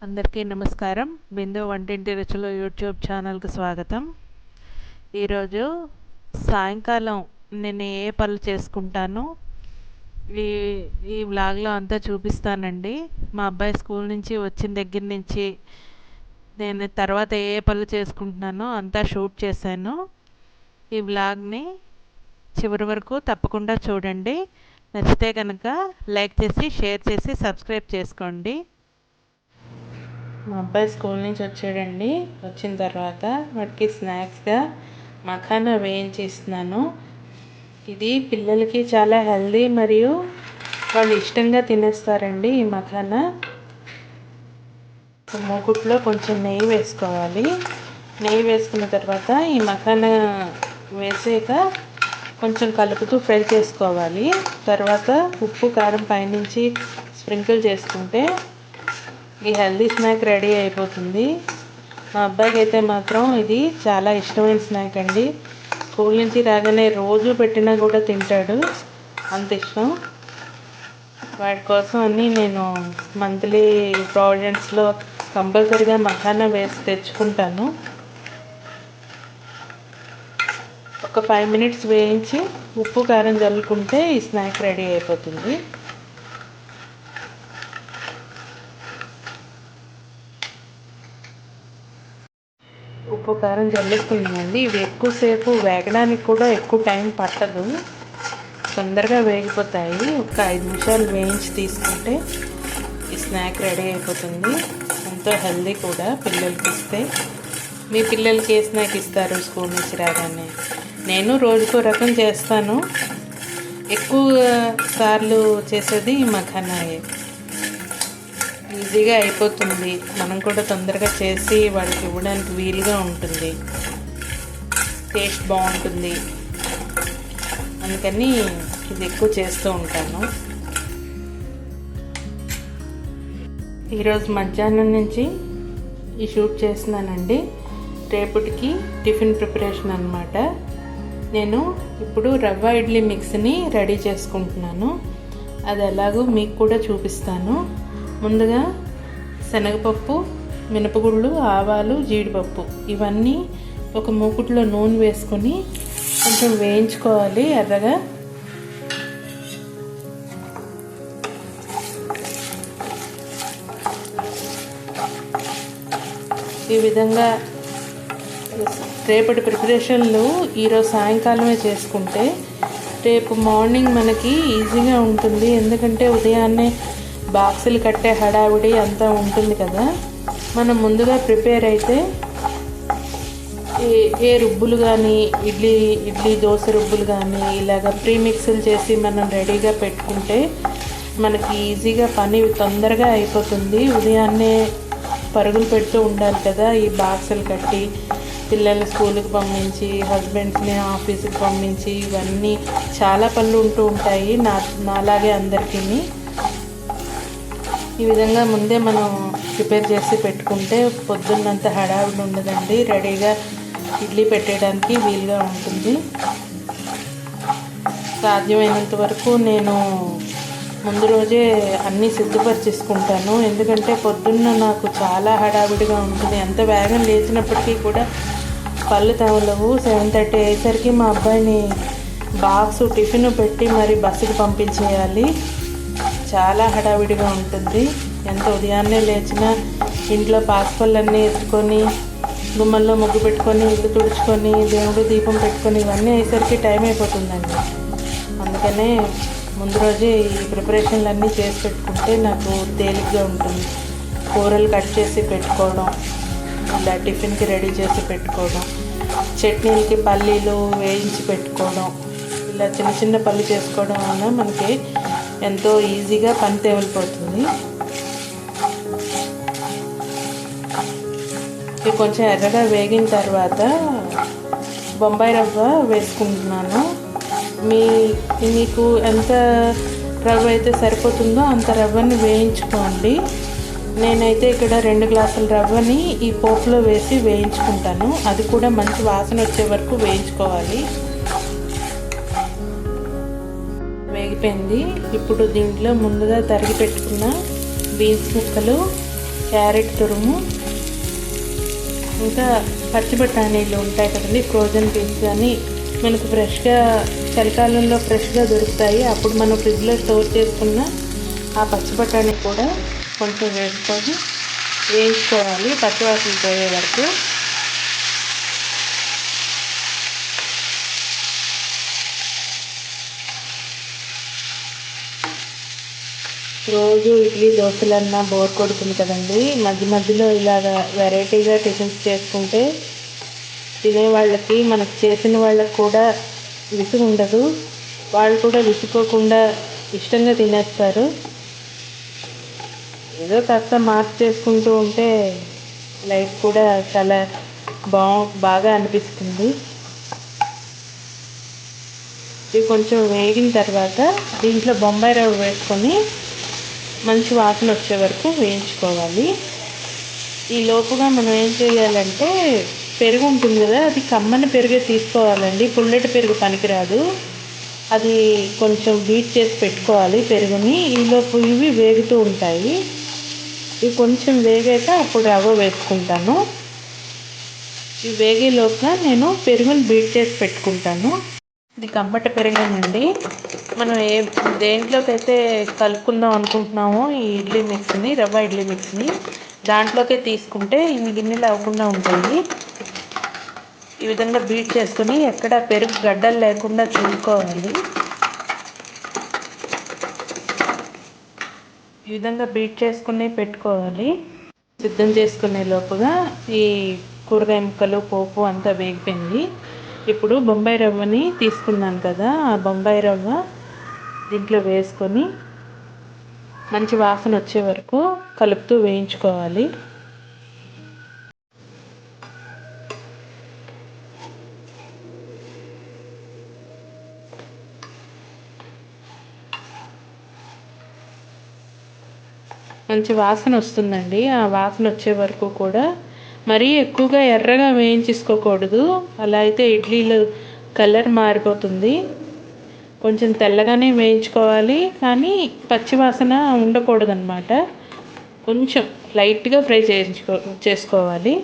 అందరికీ నమస్కారం. బిందు వంటింటి రుచులు యూట్యూబ్ ఛానల్కి స్వాగతం. ఈరోజు సాయంకాలం నేను ఏ పనులు చేసుకుంటానో ఈ ఈ వ్లాగ్లో అంతా చూపిస్తానండి. మా అబ్బాయి స్కూల్ నుంచి వచ్చిన దగ్గర నుంచి నేను తర్వాత ఏ పనులు చేసుకుంటున్నానో అంతా షూట్ చేశాను. ఈ వ్లాగ్ని చివరి వరకు తప్పకుండా చూడండి. నచ్చితే కనుక లైక్ చేసి షేర్ చేసి సబ్స్క్రైబ్ చేసుకోండి. మా అబ్బాయి స్కూల్ నుంచి వచ్చాడండి. వచ్చిన తర్వాత వాడికి స్నాక్స్గా మఖానా వేయించి ఇస్తున్నాను. ఇది పిల్లలకి చాలా హెల్దీ మరియు వాళ్ళు ఇష్టంగా తినేస్తారండి. ఈ మఖానా మూకుట్లో కొంచెం నెయ్యి వేసుకోవాలి. నెయ్యి వేసుకున్న తర్వాత ఈ మఖానా వేసాక కొంచెం కలుపుతూ ఫ్రై చేసుకోవాలి. తర్వాత ఉప్పు కారం పైనుంచి స్ప్రింకిల్ చేసుకుంటే ఈ హెల్దీ స్నాక్ రెడీ అయిపోతుంది. మా అబ్బాయికి అయితే మాత్రం ఇది చాలా ఇష్టమైన స్నాక్ అండి. స్కూల్ నుంచి రాగానే రోజు పెట్టినా కూడా తింటాడు, అంత ఇష్టం. వాటి కోసం అని నేను మంత్లీ ప్రావిడెన్స్లో కంపల్సరీగా మఖానా వేసి తెచ్చుకుంటాను. ఒక 5 minutes వేయించి ఉప్పు కారం చల్లుకుంటే ఈ స్నాక్ రెడీ అయిపోతుంది. ఉప్పు కారం చల్లుకున్నామండి. ఇవి ఎక్కువసేపు వేగడానికి కూడా ఎక్కువ టైం పట్టదు, తొందరగా వేగిపోతాయి. ఒక 5 నిమిషాలు వేయించి తీసుకుంటే ఈ స్నాక్ రెడీ అయిపోతుంది. ఎంతో హెల్దీ కూడా పిల్లలకి ఇస్తే. మీ పిల్లలకి ఏ స్నాక్ ఇస్తారు స్కూల్ నుంచి రాగానే? నేను రోజుకో రకం చేస్తాను. ఎక్కువ సార్లు చేసేది మఖానాయే. ఈజీగా అయిపోతుంది, మనం కూడా తొందరగా చేసి వాళ్ళకి ఇవ్వడానికి వీలుగా ఉంటుంది, టేస్ట్ బాగుంటుంది. అందుకని ఇది ఎక్కువ చేస్తూ ఉంటాను. ఈరోజు మధ్యాహ్నం నుంచి ఈ షూట్ చేస్తున్నానండి. రేపటికి టిఫిన్ ప్రిపరేషన్ అన్నమాట. నేను ఇప్పుడు రవ్వ ఇడ్లీ మిక్స్ని రెడీ చేసుకుంటున్నాను. అది ఎలాగో మీకు కూడా చూపిస్తాను. ముందుగా శనగపప్పు, మినపగుళ్ళు, ఆవాలు, జీడిపప్పు ఇవన్నీ ఒక మూకుట్లో నూనె వేసుకొని కొంచెం వేయించుకోవాలి ఎర్రగా. ఈ విధంగా రేపటి ప్రిపరేషన్లు ఈరోజు సాయంకాలమే చేసుకుంటే రేపు మార్నింగ్ మనకి ఈజీగా ఉంటుంది. ఎందుకంటే ఉదయాన్నే బాక్సులు కట్టే హడావిడి అంతా ఉంటుంది కదా. మనం ముందుగా ప్రిపేర్ అయితే ఏ రుబ్బులు కానీ ఇడ్లీ దోశ రుబ్బులు కానీ ఇలాగ ప్రీమిక్స్లు చేసి మనం రెడీగా పెట్టుకుంటే మనకి ఈజీగా పని తొందరగా అయిపోతుంది. ఉదయాన్నే పరుగులు పెడుతూ ఉండాలి కదా, ఈ బాక్సులు కట్టి పిల్లల్ని స్కూల్కి పంపించి హస్బెండ్స్ని ఆఫీస్కి పంపించి ఇవన్నీ చాలా పనులు ఉంటూ ఉంటాయి నాలాగే అందరికీ. ఈ విధంగా ముందే మనం ప్రిపేర్ చేసి పెట్టుకుంటే పొద్దున్నంత హడావిడి ఉండదండి. రెడీగా ఇడ్లీ పెట్టేయడానికి వీలుగా ఉంటుంది. సాధ్యమైనంత వరకు నేను ముందు రోజే అన్నీ సిద్ధపరిచేసుకుంటాను. ఎందుకంటే పొద్దున్న నాకు చాలా హడావిడిగా ఉంటుంది. ఎంత వేగం లేచినప్పటికీ కూడా పళ్ళు తవలవు. 7:30 అయ్యేసరికి మా అబ్బాయిని బాక్స్ టిఫిన్ పెట్టి మరి బస్సుకి పంపించేయాలి. చాలా హడావిడిగా ఉంటుంది. ఎంత ఉదయాన్నే లేచినా ఇంట్లో పాస్పళ్ళన్నీ ఎత్తుకొని గుమ్మల్లో ముగ్గు పెట్టుకొని ఇల్లు తుడుచుకొని దేవుడు దీపం పెట్టుకొని ఇవన్నీ అయ్యేసరికి టైం అయిపోతుందండి. అందుకనే ముందు రోజే ఈ ప్రిపరేషన్లన్నీ చేసి పెట్టుకుంటే నాకు తేలిగ్గా ఉంటుంది. కూరలు కట్ చేసి పెట్టుకోవడం, ఇలా టిఫిన్కి రెడీ చేసి పెట్టుకోవడం, చట్నీలకి పల్లీలు వేయించి పెట్టుకోవడం, ఇలా చిన్న చిన్న పనులు చేసుకోవడం వల్ల మనకి ఎంతో ఈజీగా పని తేలిపోతుంది. ఇవి కొంచెం ఎర్రగా వేగిన తర్వాత బొంబాయి రవ్వ వేసుకుంటున్నాను. మీకు ఎంత రవ్వ అయితే సరిపోతుందో అంత రవ్వని వేయించుకోండి. నేనైతే ఇక్కడ 2 గ్లాసుల రవ్వని ఈ పోపులో వేసి వేయించుకుంటాను. అది కూడా మంచి వాసన వచ్చే వరకు వేయించుకోవాలి. వేగిపోయింది. ఇప్పుడు దీంట్లో ముందుగా తరిగి పెట్టుకున్న బీన్స్ ముక్కలు, క్యారెట్ తురుము, ఇంకా పచ్చి బఠానీలు ఉంటాయి కదండి, ఫ్రోజన్ పీస్ కానీ మనకు ఫ్రెష్గా చలికాలంలో ఫ్రెష్గా దొరుకుతాయి. అప్పుడు మనం ఫ్రిడ్జ్లో స్టోర్ చేసుకున్న ఆ పచ్చి బఠానీ కూడా కొంచెం వేసుకొని వేయించుకోవాలి పచ్చివాసన పోయే వరకు. రోజు ఇడ్లీ దోశలన్నా బోర్ కొడుతుంది కదండి. మధ్య మధ్యలో ఇలాగ వెరైటీగా టిఫిన్స్ చేసుకుంటే తినే వాళ్ళకి, మనకు చేసిన వాళ్ళకి కూడా విసుగు ఉండదు. వాళ్ళు కూడా విసుక్కోకుండా ఇష్టంగా తినేస్తారు. ఏదో కాస్త మార్పు చేసుకుంటూ ఉంటే లైఫ్ కూడా చాలా బాగా అనిపిస్తుంది. ఇది కొంచెం వేగిన తర్వాత దీంట్లో బొంబాయి రవ్వ వేసుకొని మంచి వాసన వచ్చే వరకు వేయించుకోవాలి. ఈ లోపుగా మనం ఏం చేయాలంటే పెరుగు ఉంటుంది కదా, అది కమ్మని పెరుగే తీసుకోవాలండి. పుల్లటి పెరుగు పనికిరాదు. అది కొంచెం బీట్ చేసి పెట్టుకోవాలి పెరుగుని. ఈలోపు ఇవి వేగుతూ ఉంటాయి. ఇవి కొంచెం వేగాక అప్పుడు రవ్వ వేసుకుంటాను. ఇవి వేగే లోపుగా నేను పెరుగుని బీట్ చేసి పెట్టుకుంటాను. ఇది కమ్మటి పెరుగేనండి. మనం దేంట్లోకైతే కలుపుకుందాం అనుకుంటున్నామో ఈ ఇడ్లీ మిక్స్ని, రవ్వ ఇడ్లీ మిక్స్ని, దాంట్లోకే తీసుకుంటే ఇన్ని గిన్నెలు అవ్వకుండా ఉంటాయి. ఈ విధంగా బీట్ చేసుకుని ఎక్కడ పెరుగు గడ్డలు లేకుండా చూసుకోవాలి. ఈ విధంగా బీట్ చేసుకుని పెట్టుకోవాలి. సిద్ధం చేసుకునే లోపుగా ఈ కూరగాయ ముక్కలు, పోపు అంతా వేగిపోయింది. ఇప్పుడు బొంబాయి రవ్వని తీసుకున్నాను కదా, ఆ బొంబాయి రవ్వ దీంట్లో వేసుకొని మంచి వాసన వచ్చే వరకు కలుపుతూ వేయించుకోవాలి. మంచి వాసన వస్తుందండి. ఆ వాసన వచ్చే వరకు కూడా మరీ ఎక్కువగా ఎర్రగా వేయించేసుకోకూడదు. అలా అయితే ఇడ్లీలు కలర్ మారిపోతుంది. కొంచెం తెల్లగానే వేయించుకోవాలి, కానీ పచ్చివాసన ఉండకూడదు అన్నమాట. కొంచెం లైట్గా ఫ్రై చేసుకోవాలి.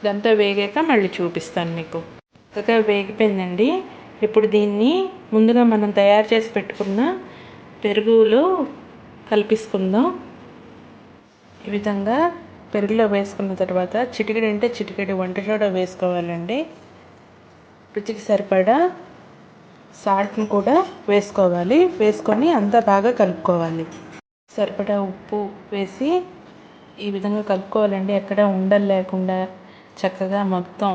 ఇదంతా వేగాక మళ్ళీ చూపిస్తాను మీకు. చక్కగా వేగిపోయిందండి. ఇప్పుడు దీన్ని ముందుగా మనం తయారు చేసి పెట్టుకున్న పెరుగులో కలిపేసుకుందాం. ఈ విధంగా పెరుగులో వేసుకున్న తర్వాత చిటికెడు వంట సోడా వేసుకోవాలండి. రుచికి సరిపడా సాల్ట్ని కూడా వేసుకోవాలి. వేసుకొని అంతా బాగా కలుపుకోవాలి. సరిపడా ఉప్పు వేసి ఈ విధంగా కలుపుకోవాలండి. ఎక్కడ ఉండలు లేకుండా చక్కగా మొత్తం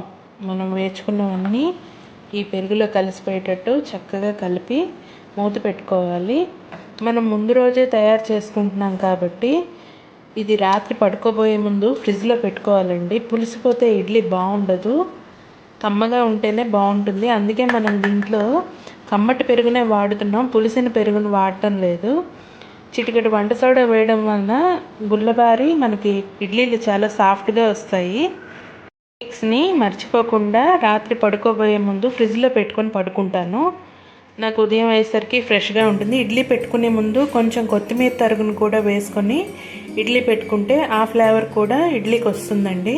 మనం వేసుకున్నవన్నీ ఈ పెరుగులో కలిసిపోయేటట్టు చక్కగా కలిపి మూత పెట్టుకోవాలి. మనం ముందు రోజే తయారు చేసుకుంటున్నాం కాబట్టి ఇది రాత్రి పడుకోబోయే ముందు ఫ్రిడ్జ్లో పెట్టుకోవాలండి. పులిసిపోతే ఇడ్లీ బాగుండదు. కమ్మగా ఉంటేనే బాగుంటుంది. అందుకే మనం దీంట్లో కమ్మటి పెరుగునే వాడుతున్నాం, పులిసిన పెరుగును వాడటం లేదు. చిటికెడు వంట సోడా వేయడం వలన గుల్లబారి మనకి ఇడ్లీలు చాలా సాఫ్ట్గా వస్తాయి. మిక్స్ని మర్చిపోకుండా రాత్రి పడుకోబోయే ముందు ఫ్రిడ్జ్లో పెట్టుకొని పడుకుంటాను. నాకు ఉదయం అయ్యేసరికి ఫ్రెష్గా ఉంటుంది. ఇడ్లీ పెట్టుకునే ముందు కొంచెం కొత్తిమీర తరుగును కూడా వేసుకొని ఇడ్లీ పెట్టుకుంటే ఆ ఫ్లేవర్ కూడా ఇడ్లీకి వస్తుందండి.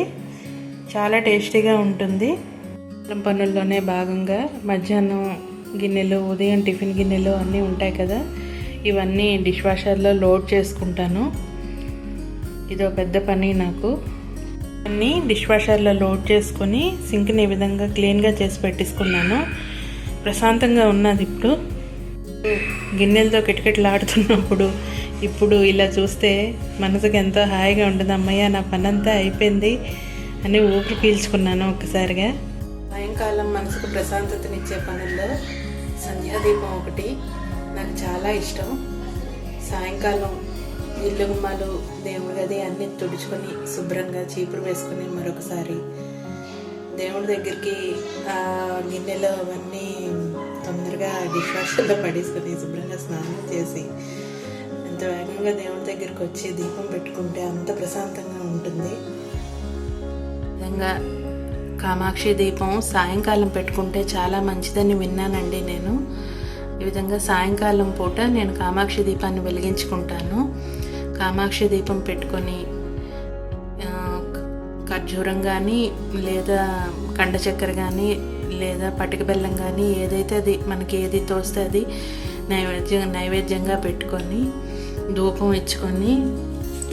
చాలా టేస్టీగా ఉంటుంది. పనుల్లోనే భాగంగా మధ్యాహ్నం గిన్నెలు, ఉదయం టిఫిన్ గిన్నెలు అన్నీ ఉంటాయి కదా, ఇవన్నీ డిష్ వాషర్లో లోడ్ చేసుకుంటాను. ఇదో పెద్ద పని నాకు. అన్నీ డిష్ వాషర్లో లోడ్ చేసుకొని సింక్ని ఈ విధంగా క్లీన్గా చేసి పెట్టేసుకున్నాను. ప్రశాంతంగా ఉన్నది. ఇప్పుడు గిన్నెలతో కిటకిటలాడుతున్నప్పుడు ఇప్పుడు ఇలా చూస్తే మనసుకు ఎంతో హాయిగా ఉంటుంది. అమ్మయ్య, నా పని అంతా అయిపోయింది అని ఊపిరి పీల్చుకున్నాను ఒక్కసారిగా. సాయంకాలం మనసుకు ప్రశాంతతనిచ్చే పనుల్లో సంధ్యాదీపం ఒకటి నాకు చాలా ఇష్టం. సాయంకాలం ఇల్లు గుమ్మాలు, దేవుడి గది అన్నీ తుడుచుకొని శుభ్రంగా చీపురు వేసుకొని మరొకసారి దేవుడి దగ్గరికి ఆ గిన్నెలో అవన్నీ తొందరగా డిష్ వాషర్లో పడేసుకొని శుభ్రంగా స్నానం చేసి ఎంత వేగంగా దేవుడి దగ్గరికి వచ్చి దీపం పెట్టుకుంటే అంత ప్రశాంతంగా ఉంటుంది. విధంగా కామాక్షి దీపం సాయంకాలం పెట్టుకుంటే చాలా మంచిదని విన్నానండి నేను. ఈ విధంగా సాయంకాలం పూట నేను కామాక్షి దీపాన్ని వెలిగించుకుంటాను. కామాక్షి దీపం పెట్టుకొని ఖర్జూరం కానీ లేదా కండ చక్కెర కానీ లేదా పటిక బెల్లం కానీ ఏదైతే అది మనకి ఏది తోస్తే అది నైవేద్యంగా పెట్టుకొని ధూపం ఇచ్చుకొని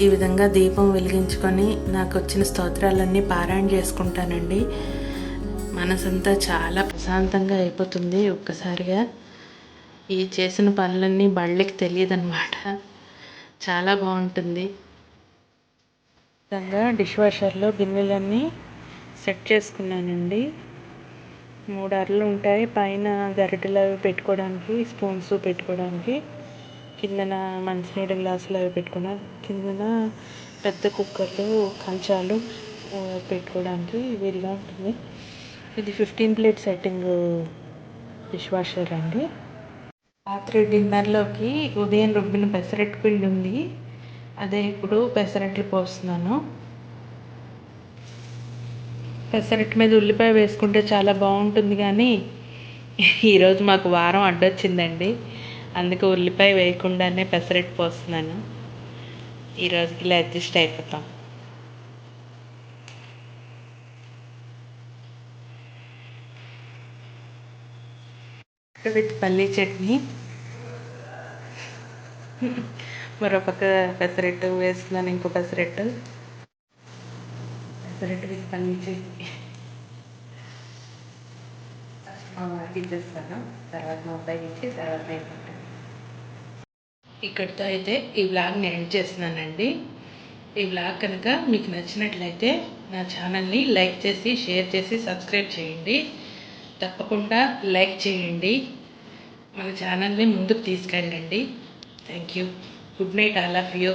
ఈ విధంగా దీపం వెలిగించుకొని నాకు వచ్చిన స్తోత్రాలన్నీ పారాయణ చేసుకుంటానండి. మనసంతా చాలా ప్రశాంతంగా అయిపోతుంది ఒక్కసారిగా. ఈ చేసిన పనులన్నీ బళ్ళకి తెలియదన్నమాట. చాలా బాగుంటుంది. విధంగా డిష్ వాషర్లో గిన్నెలన్నీ సెట్ చేసుకున్నానండి. 3 అరలు ఉంటాయి. పైన గరిటెలు అవి పెట్టుకోవడానికి, స్పూన్స్ పెట్టుకోవడానికి, కిందన మంచినీళ్ళ గ్లాసులు అవి పెట్టుకోవడానికి, కిందన పెద్ద కుక్కర్లు కంచాలు పెట్టుకోవడానికి వీలుగా ఉంటుంది. ఇది 15 ప్లేట్ సెట్టింగ్ డిష్ వాషర్ అండి. రాత్రి డిన్నర్లోకి ఉదయం రుబ్బిన పెసరట్టు పిండి ఉంది. అదే ఇప్పుడు పెసరట్లు పోస్తున్నాను. పెసరట్టు మీద ఉల్లిపాయ వేసుకుంటే చాలా బాగుంటుంది, కానీ ఈరోజు మాకు వారం అడ్డొచ్చిందండి. అందుకే ఉల్లిపాయ వేయకుండానే పెసరట్టు పోస్తున్నాను. ఈరోజుకి ఇలా అడ్జస్ట్ అయిపోతాం. విత్ పల్లీ చట్నీ, మరోపక్క పెసరట్టు వేస్తున్నాను. ఇంకో పెసరట్టు విత్ పల్లీ చట్నీ ఇచ్చేస్తాను. తర్వాత మా అబ్బాయికి ఇచ్చి తర్వాత అయిపోతాను. ఇక్కడితో అయితే ఈ వ్లాగ్ని ఎండ్ చేస్తున్నానండి. ఈ వ్లాగ్ కనుక మీకు నచ్చినట్లయితే నా ఛానల్ని లైక్ చేసి, షేర్ చేసి, సబ్స్క్రైబ్ చేయండి. తప్పకుండా లైక్ చేయండి. మన ఛానల్ని ముందుకు తీసుకెళ్ళండి. Thank you. Good night all of you.